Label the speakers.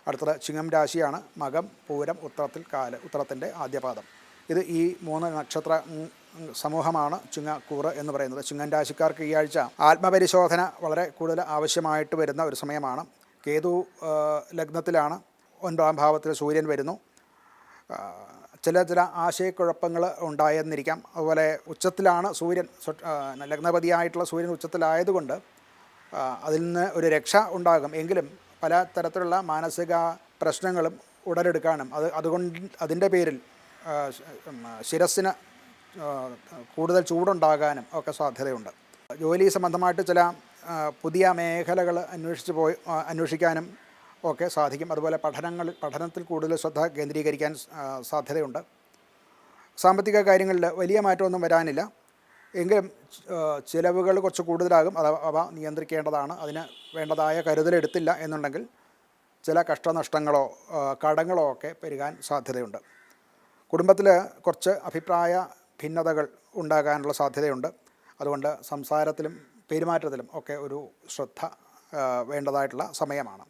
Speaker 1: അടുത്തത് ചിങ്ങം രാശിയാണ്. മകം, പൂരം, ഉത്രത്തിൻ്റെ ആദ്യപാദം. ഇത് ഈ 3 നക്ഷത്ര സമൂഹമാണ് ചിങ്ങക്കൂറ് എന്ന് പറയുന്നത്. ചിങ്ങം രാശിക്കാർക്ക് ഈ ആഴ്ച ആത്മപരിശോധന വളരെ കൂടുതൽ ആവശ്യമായിട്ട് വരുന്ന ഒരു സമയമാണ്. കേതു ലഗ്നത്തിലാണ്, 9ാം ഭാവത്തിൽ സൂര്യൻ വരുന്നു. ചില ആശയക്കുഴപ്പങ്ങൾ ഉണ്ടായെന്നിരിക്കാം. അതുപോലെ ഉച്ചത്തിലാണ് സൂര്യൻ, ലഗ്നപതിയായിട്ടുള്ള സൂര്യൻ ഉച്ചത്തിലായതുകൊണ്ട് അതിൽ നിന്ന് ഒരു രക്ഷ ഉണ്ടാകും. എങ്കിലും പല തരത്തിലുള്ള മാനസിക പ്രശ്നങ്ങളും ഉടലെടുക്കാനും അതുകൊണ്ട് അതിൻ്റെ പേരിൽ ശിരസ്സിന് കൂടുതൽ ചൂടുണ്ടാകാനും ഒക്കെ സാധ്യതയുണ്ട്. ജോലി സംബന്ധമായിട്ട് ചില പുതിയ മേഖലകൾ അന്വേഷിക്കാനും ഒക്കെ സാധിക്കും. അതുപോലെ പഠനത്തിൽ കൂടുതൽ ശ്രദ്ധ കേന്ദ്രീകരിക്കാൻ സാധ്യതയുണ്ട്. സാമ്പത്തിക കാര്യങ്ങളിൽ വലിയ മാറ്റമൊന്നും വരാനില്ല. എങ്കിലും ചിലവുകൾ കുറച്ച് കൂടുതലാകും. അവ നിയന്ത്രിക്കേണ്ടതാണ്. അതിന് വേണ്ടതായ കരുതലെടുത്തില്ല എന്നുണ്ടെങ്കിൽ ചില കഷ്ടനഷ്ടങ്ങളോ കടങ്ങളോ ഒക്കെ പെരുകാൻ സാധ്യതയുണ്ട്. കുടുംബത്തിൽ കുറച്ച് അഭിപ്രായ ഭിന്നതകൾ ഉണ്ടാകാനുള്ള സാധ്യതയുണ്ട്. അതുകൊണ്ട് സംസാരത്തിലും പെരുമാറ്റത്തിലും ഒക്കെ ഒരു ശ്രദ്ധ വേണ്ടതായിട്ടുള്ള സമയമാണ്.